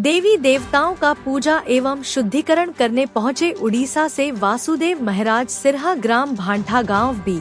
देवी देवताओं का पूजा एवं शुद्धिकरण करने पहुंचे उड़ीसा से वासुदेव महाराज सिरहा ग्राम भांठा गांव बी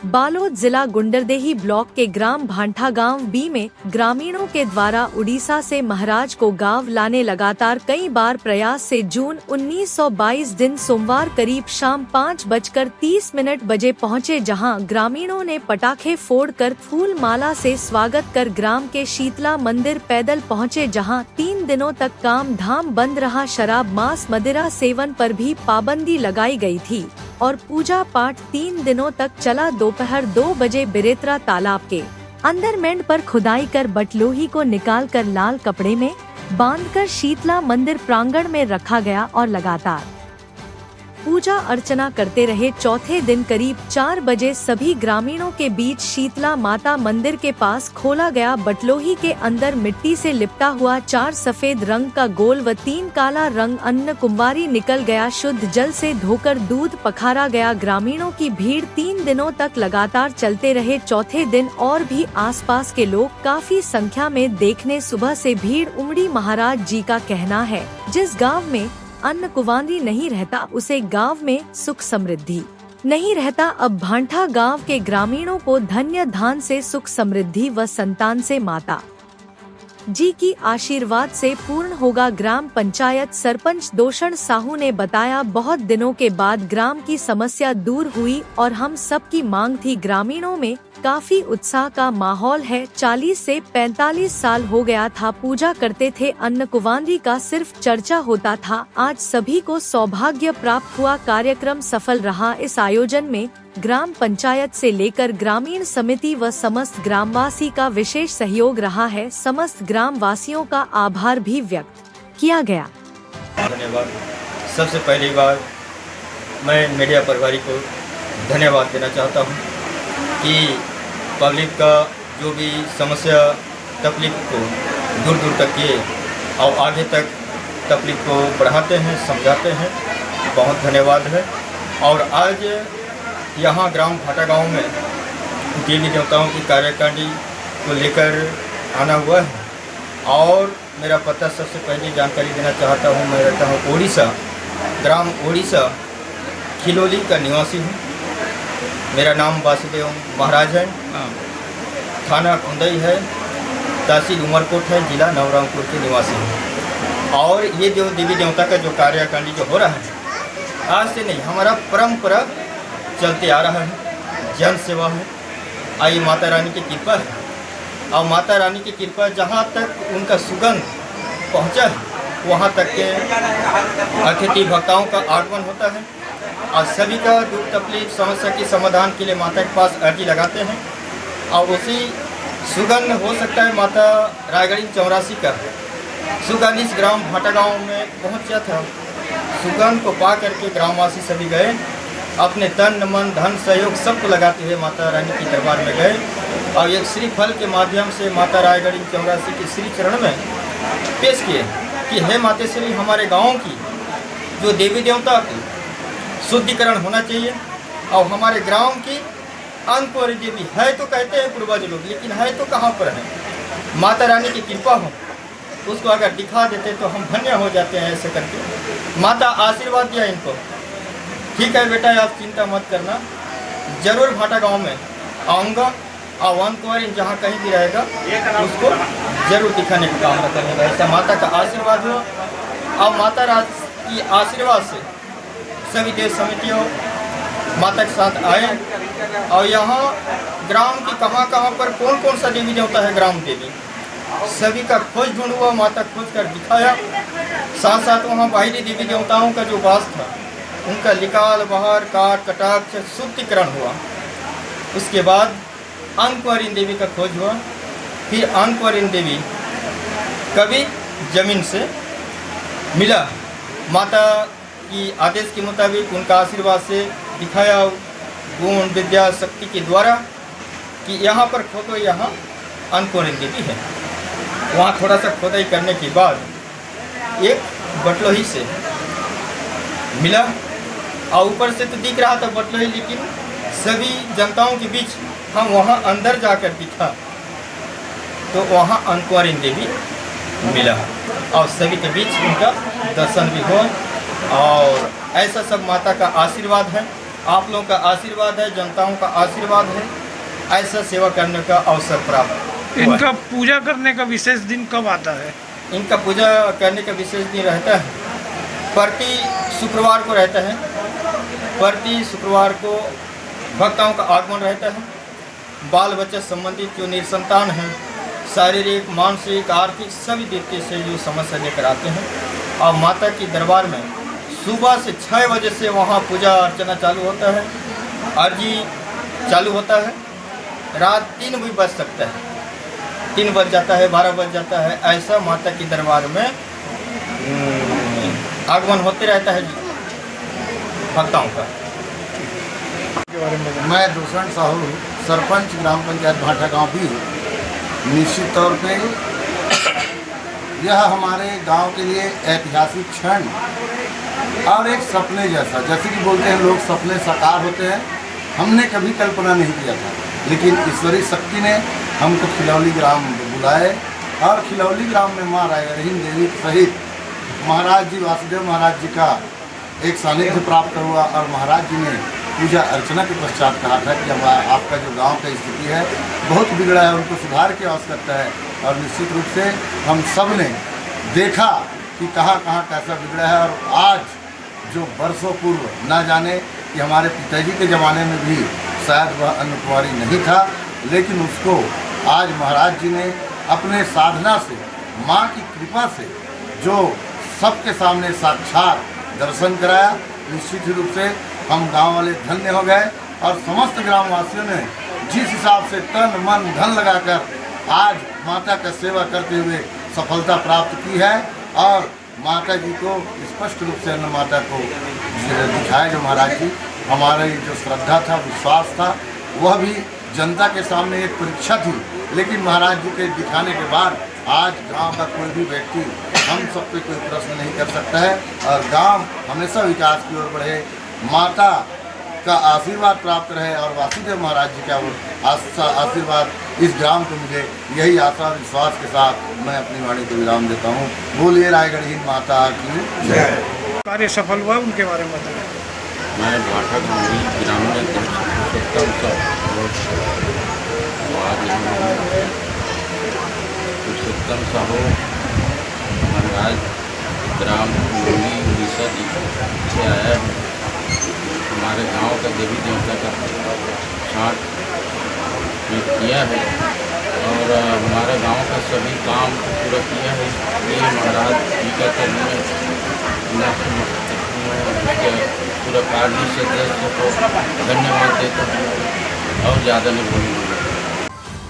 बालोद जिला गुंडरदेही ब्लॉक के ग्राम भांठा गांव बी में ग्रामीणों के द्वारा उड़ीसा से महाराज को गांव लाने लगातार कई बार प्रयास से जून 1922 दिन सोमवार करीब शाम 5:30 बजे पहुंचे, जहां ग्रामीणों ने पटाखे फोड़कर फूल माला से स्वागत कर ग्राम के शीतला मंदिर पैदल पहुंचे, जहां 3 दिनों तक काम धाम बंद रहा। शराब मांस मदिरा सेवन पर भी पाबंदी लगाई गई थी और पूजा पाठ 3 दिनों तक चला। दोपहर 2 बजे बिरेतरा तालाब के अंदर मेंढ पर खुदाई कर बटलोही को निकालकर लाल कपड़े में बांधकर शीतला मंदिर प्रांगण में रखा गया और लगातार पूजा अर्चना करते रहे। चौथे दिन करीब 4 बजे सभी ग्रामीणों के बीच शीतला माता मंदिर के पास खोला गया बटलोही के अंदर मिट्टी से लिपटा हुआ 4 सफेद रंग का गोल व 3 काला रंग अन्न कुंवारी निकल गया। शुद्ध जल से धोकर दूध पखारा गया। ग्रामीणों की भीड़ 3 दिनों तक लगातार चलते रहे। चौथे दिन और भी आसपास के लोग काफी संख्या में देखने सुबह से भीड़ उमड़ी। महाराज जी का कहना है, जिस गाँव में अन्न कुंवारी नहीं रहता उसे गांव में सुख समृद्धि नहीं रहता। अब भांठा गांव के ग्रामीणों को धन्य धान से सुख समृद्धि व संतान से माता जी की आशीर्वाद से पूर्ण होगा। ग्राम पंचायत सरपंच दोषण साहू ने बताया, बहुत दिनों के बाद ग्राम की समस्या दूर हुई और हम सब की मांग थी। ग्रामीणों में काफी उत्साह का माहौल है। 40 से 45 साल हो गया था पूजा करते थे, अन्न कुंवारी का सिर्फ चर्चा होता था। आज सभी को सौभाग्य प्राप्त हुआ। कार्यक्रम सफल रहा। इस आयोजन में ग्राम पंचायत से लेकर ग्रामीण समिति व समस्त ग्रामवासी का विशेष सहयोग रहा है। समस्त ग्राम वासियों का आभार भी व्यक्त किया गया। धन्यवाद। सबसे पहली बार मैं मीडिया प्रभारी को धन्यवाद देना चाहता हूँ कि पब्लिक का जो भी समस्या तकलीफ को दूर दूर तक किए और आगे तक तकलीफ को बढ़ाते हैं, समझाते हैं। बहुत धन्यवाद है। और आज यहाँ ग्राम भांठा गांव में देवी देवताओं की कार्यकारिणी को लेकर आना हुआ है। और मेरा पता सबसे पहले जानकारी देना चाहता हूँ, मैं रहता हूँ उड़ीसा, ग्राम उड़ीसा खिलोली का निवासी हूँ। मेरा नाम वासुदेव महाराज है। थाना कुंदई है, तहसील उमरकोट है, जिला नवरंगपुर के निवासी हूँ। और ये जो देवी देवता का जो कार्यकारिणी जो हो रहा है, आज से नहीं, हमारा परंपरा चलते आ रहा है। जन सेवा है, आई माता रानी की कृपा है। और माता रानी की कृपा जहाँ तक उनका सुगंध पहुँचा है, वहाँ तक के अतिथि भक्तों का आगमन होता है और सभी का दुख तकलीफ समस्या के समाधान के लिए माता के पास अर्जी लगाते हैं। और उसी सुगंध हो सकता है माता रायगढ़ी 84 का सुगंध इस ग्राम भांठा गांव में पहुंचा था। सुगंध को पा करके ग्रामवासी सभी गए, अपने तन मन धन सहयोग सबको लगाते हुए माता रानी की दरबार में गए और एक श्रीफल के माध्यम से माता रायगढ़ी 84 के श्री चरण में पेश किए कि हे मातेश्वरी, हमारे गाँव की जो देवी देवता की शुद्धिकरण होना चाहिए और हमारे ग्राम की अन्नकुंवारी देवी है तो कहते हैं पूर्वज लोग, लेकिन है तो कहाँ पर है। माता रानी की कृपा हो, उसको अगर दिखा देते तो हम धन्य हो जाते हैं। ऐसे करके माता आशीर्वाद दिया इनको, ठीक है बेटा आप चिंता मत करना, जरूर भांठा गांव में आऊँगा और अन्नकुंवारी जहाँ कहीं भी रहेगा उसको जरूर दिखाने का काम करेंगे। ऐसा माता का आशीर्वाद हो। और माता की आशीर्वाद से सभी देव समितियों माता के साथ आए और यहाँ ग्राम की कहाँ पर कौन कौन सा देवी देवता है, ग्राम देवी सभी का खोज ढूंढ हुआ। माता खोज कर दिखाया। साथ साथ वहाँ बाहरी देवी देवताओं का जो वास था, उनका निकाल बाहर काट कटाक्ष शुद्धिकरण हुआ। उसके बाद अन्नकुंवारी देवी का खोज हुआ। फिर अन्नकुंवारी देवी कभी जमीन से मिला, माता की आदेश के मुताबिक उनका आशीर्वाद से दिखाया गुण विद्या शक्ति के द्वारा कि यहाँ पर खोदो, यहाँ अन्नकुंवारी देवी है। वहाँ थोड़ा सा खोदाई करने के बाद एक बटलोही से मिला और ऊपर से तो दिख रहा था बटलोही, लेकिन सभी जनताओं के बीच हम वहाँ अंदर जाकर दिखा तो वहाँ अन्नकुंवारी देवी मिला। और सभी के बीच उनका दर्शन भी हो। और ऐसा सब माता का आशीर्वाद है, आप लोगों का आशीर्वाद है, जनताओं का आशीर्वाद है, ऐसा सेवा करने का अवसर प्राप्त हुआ। इनका पूजा करने का विशेष दिन कब आता है? इनका पूजा करने का विशेष दिन रहता है प्रति शुक्रवार को रहता है। प्रति शुक्रवार को भक्तों का आगमन रहता है। बाल बच्चा संबंधित जो निसंतान हैं, शारीरिक, मानसिक, आर्थिक सभी दृष्टि से जो समस्या लेकर आते हैं, और माता की दरबार में सुबह से 6 बजे से वहाँ पूजा अर्चना चालू होता है, अर्जी चालू होता है। रात 3 भी बज सकता है, 3 बज जाता है, 12 बज जाता है। ऐसा माता की दरबार में आगमन होते रहता है भक्तों का। मैं दूषण साहू, सरपंच ग्राम पंचायत भाटा गांव भी हूँ। निश्चित तौर पे यह हमारे गांव के लिए ऐतिहासिक क्षण और एक सपने जैसा, जैसे कि बोलते हैं लोग सपने साकार होते हैं, हमने कभी कल्पना नहीं किया था, लेकिन ईश्वरीय शक्ति ने हमको खिलौली ग्राम बुलाए और खिलौली ग्राम में माँ रायगढ़ देवी सहित महाराज जी वासुदेव महाराज जी का एक सानिध्य प्राप्त हुआ। और महाराज जी ने पूजा अर्चना के पश्चात कहा था कि आपका जो गांव का स्थिति है बहुत बिगड़ा है, उनको सुधार की आवश्यकता है। और निश्चित रूप से हम सब ने देखा कि कहाँ कहाँ कैसा बिगड़ा है। और आज जो बरसों पूर्व ना जाने कि हमारे पिताजी के ज़माने में भी शायद वह अन्नकुमारी नहीं था, लेकिन उसको आज महाराज जी ने अपने साधना से, माँ की कृपा से जो सबके सामने साक्षात दर्शन कराया। निश्चित रूप से हम गांव वाले धन्य हो गए और समस्त ग्रामवासियों ने जिस हिसाब से तन मन धन लगाकर आज माता का सेवा करते हुए सफलता प्राप्त की है। और माता जी को स्पष्ट रूप से अन्न माता को दिखाया जो महाराज जी, हमारी जो श्रद्धा था, विश्वास था, वह भी जनता के सामने एक परीक्षा थी, लेकिन महाराज जी के दिखाने के बाद आज गांव का कोई भी व्यक्ति हम सब पे कोई प्रश्न नहीं कर सकता है और गांव हमेशा विकास की ओर बढ़े, माता का आशीर्वाद प्राप्त रहे और वासुदेव महाराज जी का आशीर्वाद इस ग्राम को मिले। यही आशा और विश्वास के साथ मैं अपनी वाणी को विराम देता हूँ। बोलिए रायगढ़ माता की जय। कार्य सफल हुआ, उनके बारे में बताएं। मैं भाटा गाँव ग्रामीण पुरुषोत्तम साहू महाराज ग्राम उड़ीसा से आया है। हमारे गांव का देवी देवता का छाट किया है और हमारे गांव का सभी काम पूरा किया है। ये महाराज जी का चरण में पूरा कार्य सदस्य को धन्यवाद देता हूँ और ज़्यादा नहीं बोलूँगा।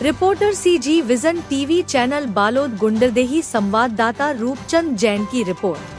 Reporter CG vision TV channel Balod Gunderdehi संवाददाता रूपचंद जैन की रिपोर्ट।